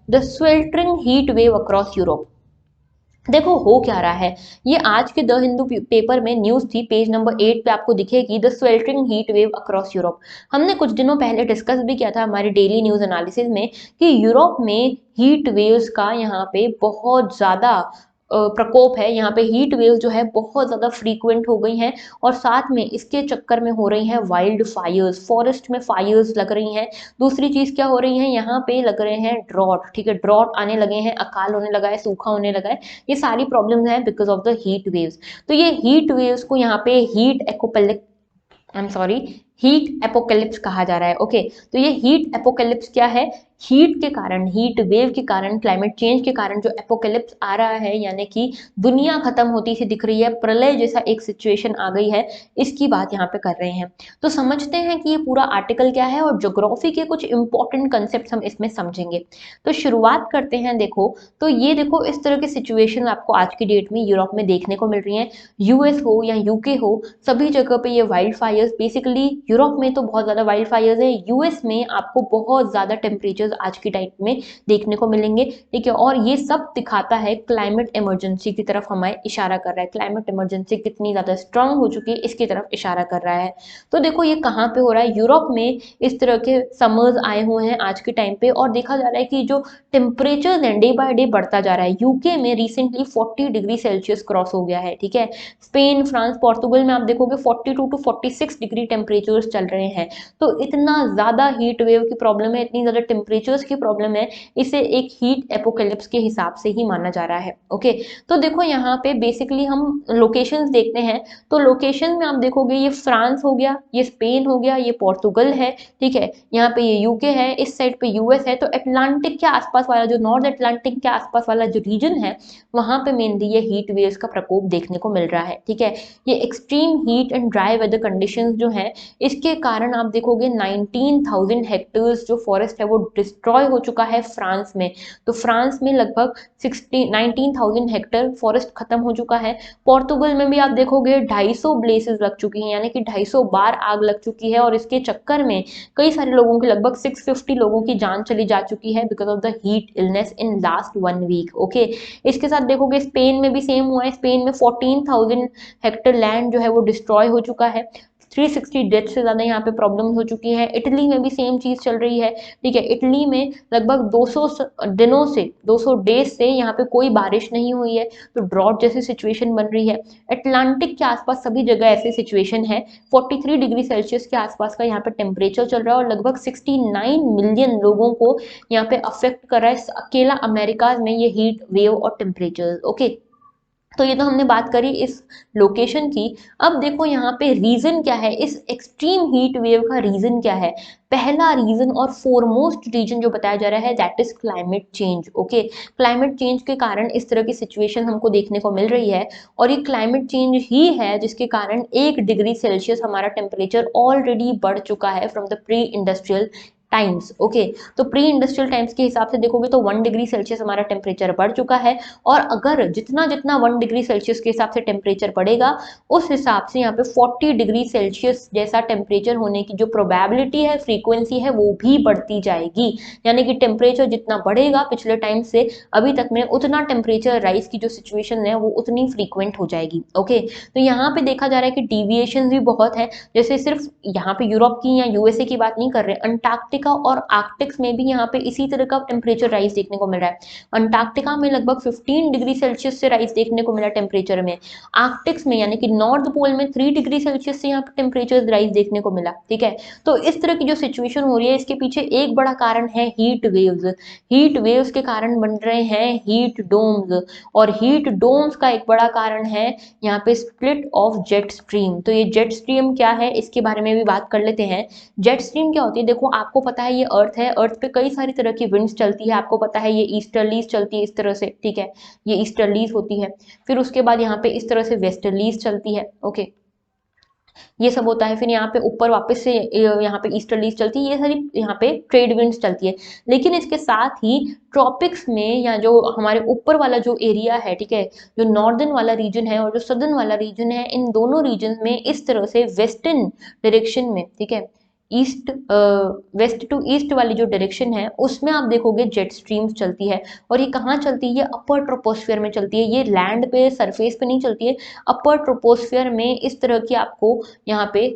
The sweltering heat wave across Europe। देखो हो क्या रहा है, ये आज के द हिंदू पेपर में न्यूज थी, पेज नंबर 8 पे आपको दिखेगी, the sweltering heat wave across Europe. हमने कुछ दिनों पहले डिस्कस भी किया था हमारे डेली न्यूज एनालिसिस में कि यूरोप में हीट वेव्स का यहाँ पे बहुत ज्यादा प्रकोप है। यहाँ पे हीट वेव्स जो है बहुत ज्यादा फ्रीक्वेंट हो गई हैं, और साथ में इसके चक्कर में हो रही हैं वाइल्ड फायर्स, फॉरेस्ट में फायर्स लग रही हैं। दूसरी चीज क्या हो रही है, यहाँ पे लग रहे हैं ड्रॉट, ठीक है, ड्रॉट आने लगे हैं, अकाल होने लगा है, सूखा होने लगा है। ये सारी प्रॉब्लम्स हैं because of the heat waves. तो ये हीट वेव्स को यहाँ पे हीट एकोपेलिक, I am sorry, heat apocalypse कहा जा रहा है। ओके, तो ये हीट एपोकेलिप्स क्या है, हीट के कारण, हीट वेव के कारण, क्लाइमेट चेंज के कारण जो एपोकेलिप्स आ रहा है, यानी कि दुनिया खत्म होती सी दिख रही है, प्रलय जैसा एक सिचुएशन आ गई है, इसकी बात यहाँ पे कर रहे हैं। तो समझते हैं कि ये पूरा आर्टिकल क्या है, और ज्योग्राफी के कुछ इंपॉर्टेंट कंसेप्ट हम इसमें समझेंगे। तो शुरुआत करते हैं। देखो, तो ये देखो, इस तरह की सिचुएशन आपको आज की डेट में यूरोप में देखने को मिल रही है। यूएस हो या यूके हो, सभी जगह पे ये वाइल्ड फायर्स, बेसिकली यूरोप में तो बहुत ज्यादा वाइल्ड फायर्स है, यूएस में आपको बहुत ज्यादा टेम्परेचर आज की टाइम में देखने को मिलेंगे, ठीक है। और ये सब दिखाता है क्लाइमेट इमरजेंसी की तरफ हमें इशारा कर रहा है, क्लाइमेट इमरजेंसी कितनी ज्यादा स्ट्रांग हो चुकी है इसकी तरफ इशारा कर रहा है। तो देखो ये कहाँ पे हो रहा है, यूरोप में इस तरह के समर्स आए हुए हैं आज के टाइम पे, और देखा जा रहा है कि जो टेम्परेचर है डे बाय डे बढ़ता जा रहा है। यूके में रिसेंटली 40 डिग्री सेल्सियस क्रॉस हो गया है, ठीक है। स्पेन, फ्रांस, पोर्तुगल में आप देखोगे 42 टू 46 डिग्री टेम्परेचर्स चल रहे हैं। तो इतना ज्यादा हीट वेव की प्रॉब्लम है, इतनी ज्यादा टेम्परेचर्स की प्रॉब्लम है, इसे एक हीट एपोकेलिप्स के हिसाब से ही माना जा रहा है। ओके, तो देखो यहाँ पे बेसिकली हम लोकेशंस देखते हैं। तो लोकेशन में आप देखोगे ये फ्रांस हो गया, ये स्पेन हो गया, ये पोर्तुगल है, ठीक है, यहाँ पे ये यूके है, इस साइड पे यूएस है। तो अटलांटिक के आसपास वाला जो नॉर्थ अटलांटिक के आसपास वाला जो रीजन है, वहां पे मेनली ये हीट वेव्स का प्रकोप देखने को मिल रहा है, ठीक है। ये extreme heat and dry weather conditions जो हैं, इसके कारण आप देखोगे 19,000 हेक्टेयर्स जो फॉरेस्ट है वो डिस्ट्रॉय हो चुका है फ्रांस में। तो फ्रांस में लगभग 19,000 हेक्टेयर फॉरेस्ट खत्म हो चुका है। पोर्तुगल में भी आप देखोगे 250 ब्लेसेस लग चुकी हैं, यानी कि 250 बार आग लग चुकी है, और इसके चक्कर में कई सारे लोगों की, लगभग 650 लोगों की जान चली जा चुकी है because of the heat illness in last 1 week. Okay, इसके साथ देखोगे स्पेन में भी सेम हुआ है। स्पेन में 14,000 हेक्टेयर लैंड जो है वो डिस्ट्रॉय हो चुका है, 360 डेथ से ज्यादा यहाँ पे प्रॉब्लम हो चुकी है। इटली में भी सेम चीज चल रही है, ठीक है। इटली में लगभग 200 दिनों से, 200 डेज से यहाँ पे कोई बारिश नहीं हुई है, तो ड्रॉट जैसी सिचुएशन बन रही है। अटलांटिक के आसपास सभी जगह ऐसी सिचुएशन है। 43 डिग्री सेल्सियस के आसपास का यहाँ पे टेम्परेचर चल रहा है, और लगभग 69 मिलियन लोगों को यहाँ पे अफेक्ट कर रहा है अकेला अमेरिका में ये हीट वेव और टेम्परेचर। ओके, तो ये तो हमने बात करी इस लोकेशन की। अब देखो यहाँ पे रीजन क्या है, इस एक्सट्रीम हीट वेव का रीजन क्या है। पहला रीजन और फोरमोस्ट रीजन जो बताया जा रहा है, that is climate change. Okay, climate change के कारण इस तरह की सिचुएशन हमको देखने को मिल रही है, और ये क्लाइमेट चेंज ही है जिसके कारण 1 डिग्री सेल्सियस हमारा टेम्परेचर ऑलरेडी बढ़ चुका है from the pre industrial times. Okay, तो प्री इंडस्ट्रियल टाइम्स के हिसाब से देखोगे तो 1 डिग्री सेल्सियस हमारा टेम्परेचर बढ़ चुका है, और अगर जितना जितना 1 डिग्री सेल्सियस के हिसाब से टेम्परेचर बढ़ेगा, उस हिसाब से यहाँ पे 40 डिग्री सेल्सियस जैसा टेम्परेचर होने की जो प्रोबेबिलिटी है, फ्रीक्वेंसी है, वो भी बढ़ती जाएगी। यानी कि टेम्परेचर जितना बढ़ेगा पिछले टाइम से अभी तक में, उतना टेम्परेचर राइज की जो सिचुएशन है वो उतनी फ्रीक्वेंट हो जाएगी। ओके, तो यहाँ पे देखा जा रहा है कि डिविएशन भी बहुत है। जैसे सिर्फ यहाँ पे यूरोप की या यूएसए की बात नहीं कर रहे, अंटार्कटिका और आर्कटिक्स में भी यहाँ पे इसी तरह का टेम्परेचर राइज देखने को मिल रहा है। अंटार्कटिका में लगभग 15 डिग्री सेल्सियस से राइज देखने को मिला टेम्परेचर में। आर्कटिक्स में यानी कि नॉर्थ पोल में 3 डिग्री सेल्सियस से यहाँ पे टेम्परेचर राइज देखने को मिला, ठीक है। तो इस तरह की जो सिचुएशन हो रही है, इसके पीछे एक बड़ा कारण है हीट वेव्स। हीट वेव्स के कारण बन रहे हैं हीट डोम्स, और हीट डोम्स का एक बड़ा कारण है यहाँ पे स्प्लिट ऑफ जेट स्ट्रीम। तो ये जेट स्ट्रीम क्या है, इसके बारे में भी बात कर लेते हैं। जेट स्ट्रीम क्या होती है, देखो आपको पता है ये अर्थ है, अर्थ पे कई सारी तरह की विंड्स चलती है, आपको पता है ये ईस्टर्लीज चलती है इस तरह से, ठीक है, ये ईस्टर्लीज होती है। फिर उसके बाद यहाँ पे इस तरह से वेस्टर्लीज चलती है। ओके, ये सब होता है। फिर यहाँ पे ऊपर वापस से यहाँ पे ईस्टर्लीज चलती है, ये सारी यहाँ पे ट्रेड विंड्स चलती है। लेकिन इसके साथ ही ट्रॉपिक्स में, या जो हमारे ऊपर वाला जो एरिया है, ठीक है, जो नॉर्दर्न वाला रीजन है और जो सदर्न वाला रीजन है, इन दोनों रीजन में इस तरह से वेस्टर्न डायरेक्शन में, ठीक है, ईस्ट वेस्ट टू ईस्ट वाली जो डायरेक्शन है उसमें आप देखोगे जेट स्ट्रीम्स चलती है। और ये कहाँ चलती है? ये अपर ट्रोपोस्फियर में चलती है, ये लैंड पे सरफेस पे नहीं चलती है। अपर ट्रोपोस्फियर में इस तरह की आपको यहाँ पे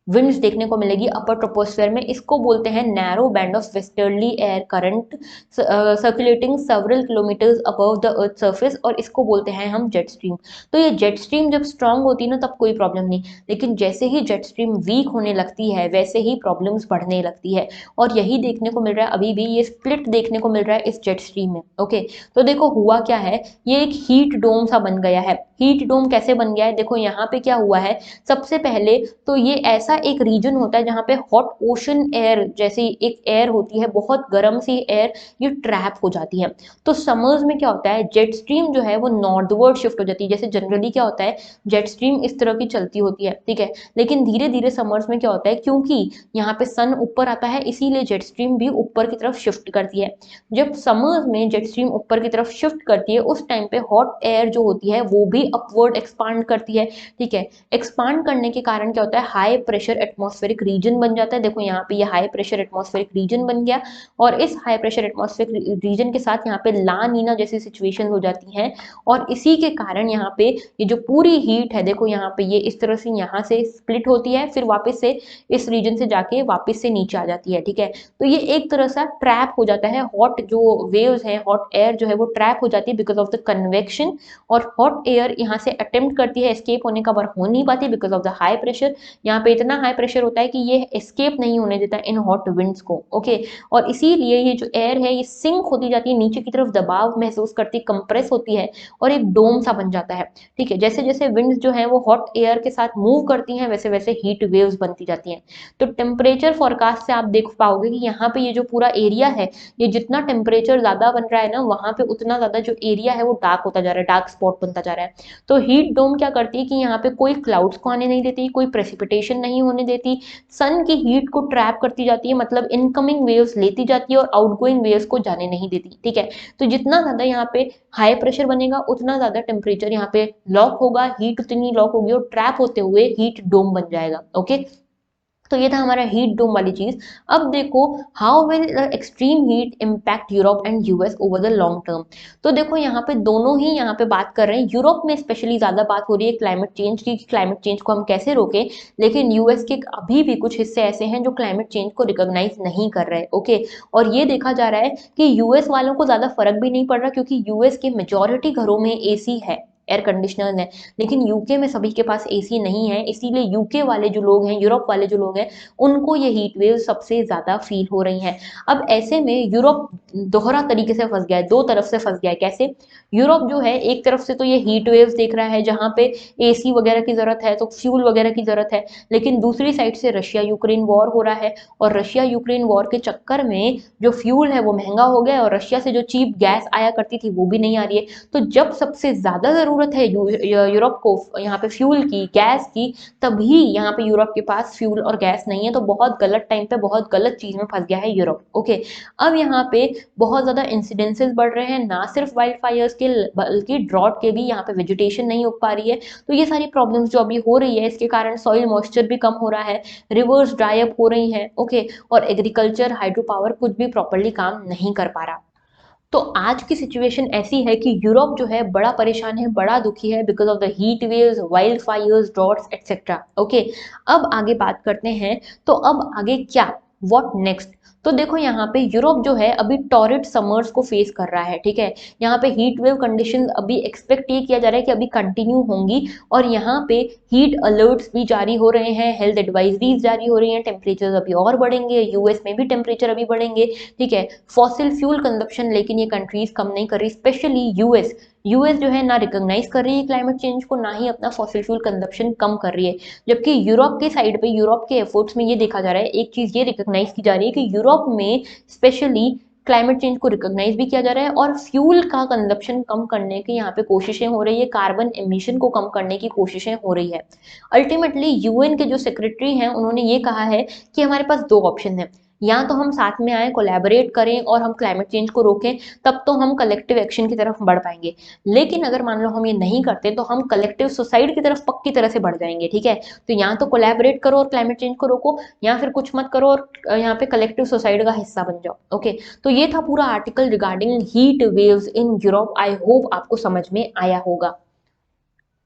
विंड्स देखने को मिलेगी अपर ट्रोपोस्फेयर में। इसको बोलते हैं narrow band of westerly air current circulating several kilometres above the earth surface, और इसको बोलते हैं हम जेट स्ट्रीम। तो ये जेट स्ट्रीम जब स्ट्रांग होती है ना तब कोई प्रॉब्लम नहीं, लेकिन जैसे ही जेट स्ट्रीम वीक होने लगती है वैसे ही प्रॉब्लम्स बढ़ने लगती है। और यही देखने को मिल रहा है, अभी भी ये स्प्लिट देखने को मिल रहा है इस जेट स्ट्रीम में। ओके, तो देखो हुआ क्या है, ये एक हीट डोम सा बन गया है। हीट डोम कैसे बन गया है? देखो यहाँ पे क्या हुआ है, सबसे पहले तो ये ऐसा एक रीजन होता है जहाँ पे हॉट ओशन एयर जैसी एक एयर होती है, बहुत गर्म सी एयर, ये ट्रैप हो जाती है। तो समर्स में क्या होता है, जेट स्ट्रीम जो है वो नॉर्थवर्ड शिफ्ट हो जाती है। जैसे जनरली क्या होता है, जेट स्ट्रीम इस तरह की चलती होती है, ठीक है, लेकिन धीरे धीरे समर्स में क्या होता है, क्योंकि यहाँ पे सन ऊपर आता है इसीलिए जेट स्ट्रीम भी ऊपर की तरफ शिफ्ट करती है। जब समर्स में जेट स्ट्रीम ऊपर की तरफ शिफ्ट करती है उस टाइम पे हॉट एयर जो होती है वो भी अपवर्ड एक्सपांड करती है, ठीक है। एक्सपांड करने के कारण क्या होता है, हाई प्रेशर एटमॉस्फेरिक रीजन बन जाता है। देखो यहाँ पे ये हाई प्रेशर एटमॉस्फेरिक रीजन बन गया, और इस हाई प्रेशर एटमॉस्फेरिक रीजन के साथ यहाँ पे ला नीना जैसी सिचुएशन हो जाती हैं, और इसी के कारण यहाँ पे ये जो पूरी हीट है, देखो यहाँ पे ये इस तरह से यहाँ से स्प्लिट होती है, फिर वापस से इस रीजन से जाके वापस से नीचे आ जाती है, ठीक है। तो ये एक तरह से ट्रैप हो जाता है, हॉट जो वेव्स है, हॉट एयर जो है वो ट्रैप हो जाती है बिकॉज ऑफ द कन्वेक्शन, और हॉट एयर यहाँ से अटेम्प्ट करती है एस्केप होने का, पर हो नहीं पाती because of the high pressure. यहाँ पे इतना हाई प्रेशर होता है कि ये एस्केप नहीं होने देता इन हॉट विंड्स को, ओके। और इसीलिए ये जो एयर है ये सिंक होती जाती है नीचे की तरफ, दबाव महसूस करती, कंप्रेस होती है, और एक डोम सा बन जाता है, ठीक है। जैसे जैसे विंड्स जो है वो हॉट एयर के साथ मूव करती हैं वैसे वैसे हीट वेव्स बनती जाती हैं। तो टेम्परेचर फोरकास्ट से आप देख पाओगे कि यहाँ पे ये जो पूरा एरिया है, ये जितना टेम्परेचर ज्यादा बन रहा है ना, वहां पे उतना ज्यादा जो एरिया है वो डार्क होता जा रहा है, डार्क स्पॉट बनता जा रहा है। तो हीट डोम क्या करती है कि यहाँ पे कोई क्लाउड्स को आने नहीं देती, कोई प्रेसिपिटेशन नहीं होने देती, सन की हीट को ट्रैप करती जाती है, मतलब इनकमिंग वेव्स लेती जाती है और आउटगोइंग वेव्स को जाने नहीं देती, ठीक है। तो जितना ज्यादा यहाँ पे हाई प्रेशर बनेगा उतना ज्यादा टेम्परेचर यहाँ पे लॉक होगा, हीट उतनी लॉक होगी और ट्रैप होते हुए हीट डोम बन जाएगा, ओके। तो ये था हमारा हीट डोम वाली चीज। अब देखो, how will extreme heat impact Europe and US over the long term. तो देखो यहाँ पे दोनों ही यहाँ पे बात कर रहे हैं, यूरोप में स्पेशली ज्यादा बात हो रही है क्लाइमेट चेंज की, क्लाइमेट चेंज को हम कैसे रोकें, लेकिन यूएस के अभी भी कुछ हिस्से ऐसे हैं जो क्लाइमेट चेंज को रिकॉग्नाइज नहीं कर रहे, ओके। और ये देखा जा रहा है कि यूएस वालों को ज्यादा फर्क भी नहीं पड़ रहा, क्योंकि यूएस के मेजोरिटी घरों में एसी है, एयर कंडीशनर है, लेकिन यूके में सभी के पास एसी नहीं है, इसीलिए यूके वाले जो लोग हैं, यूरोप वाले जो लोग हैं, उनको ये हीट वेव सबसे ज्यादा फील हो रही हैं। अब ऐसे में यूरोप दोहरा तरीके से फंस गया है, दो तरफ से फंस गया है। कैसे? यूरोप जो है एक तरफ से तो ये हीट वेव्स देख रहा है जहां पे एसी वगैरह की जरूरत है, तो फ्यूल वगैरह की जरूरत है, लेकिन दूसरी साइड से रशिया यूक्रेन वॉर हो रहा है, और रशिया यूक्रेन वॉर के चक्कर में जो फ्यूल है वो महंगा हो गया, और रशिया से जो चीप गैस आया करती थी वो भी नहीं आ रही है। तो जब सबसे ज्यादा जरूरत है यूरोप को यहाँ पे फ्यूल की, गैस की, तभी यहाँ पे यूरोप के पास फ्यूल और गैस नहीं है। तो बहुत गलत टाइम पे बहुत गलत चीज में फंस गया है यूरोप, ओके। अब यहाँ पे बहुत ज्यादा इंसिडेंसेस बढ़ रहे हैं, ना सिर्फ वाइल्ड फायर्स के बल्कि ड्रॉट के भी, यहाँ पे वेजिटेशन नहीं उग पा रही है। तो ये सारी प्रॉब्लम्स जो अभी हो रही है इसके कारण सॉइल मॉइस्चर भी कम हो रहा है, रिवर्स ड्राई अप हो रही हैं, ओके। और एग्रीकल्चर, हाइड्रो पावर कुछ भी प्रॉपरली काम नहीं कर पा रहा। तो आज की सिचुएशन ऐसी है कि यूरोप जो है बड़ा परेशान है, बड़ा दुखी है because of the heat waves, wild Fyers, droughts etcetera, okay. अब आगे बात करते हैं, तो अब आगे क्या, व्हाट नेक्स्ट। तो देखो यहाँ पे यूरोप जो है अभी टॉरिड समर्स को फेस कर रहा है, ठीक है। यहाँ पे हीट वेव कंडीशन अभी एक्सपेक्ट ये किया जा रहा है कि अभी कंटिन्यू होंगी, और यहाँ पे हीट अलर्ट्स भी जारी हो रहे हैं, हेल्थ एडवाइजरीज जारी हो रही हैं, टेम्परेचर अभी और बढ़ेंगे, यूएस में भी टेम्परेचर अभी बढ़ेंगे, ठीक है। फॉसिल फ्यूल कंजप्शन लेकिन ये कंट्रीज कम नहीं कर रही, स्पेशली यूएस। यूएस जो है ना रिकॉग्नाइज कर रही है क्लाइमेट चेंज को, ना ही अपना फॉसिल फ्यूल कंजप्शन कम कर रही है। जबकि यूरोप के साइड पे, यूरोप के एफर्ट्स में ये देखा जा रहा है, एक चीज ये रिकॉग्नाइज की जा रही है कि यूरोप में स्पेशली क्लाइमेट चेंज को रिकॉग्नाइज भी किया जा रहा है, और फ्यूल का कंजप्शन कम करने की यहाँ पे कोशिशें हो रही है, कार्बन एमिशन को कम करने की कोशिशें हो रही है। अल्टीमेटली यूएन के जो सेक्रेटरी हैं उन्होंने ये कहा है कि हमारे पास दो ऑप्शन है, या तो हम साथ में आए, कोलैबोरेट करें और हम क्लाइमेट चेंज को रोकें, तब तो हम कलेक्टिव एक्शन की तरफ बढ़ पाएंगे। लेकिन अगर मान लो हम ये नहीं करते तो हम कलेक्टिव सुसाइड की तरफ पक्की तरह से बढ़ जाएंगे, ठीक है। तो या तो कोलैबोरेट करो और क्लाइमेट चेंज को रोको, या फिर कुछ मत करो और यहाँ पे कलेक्टिव सुसाइड का हिस्सा बन जाओ। ओके, तो ये था पूरा article regarding heat waves in Europe. I hope आपको समझ में आया होगा।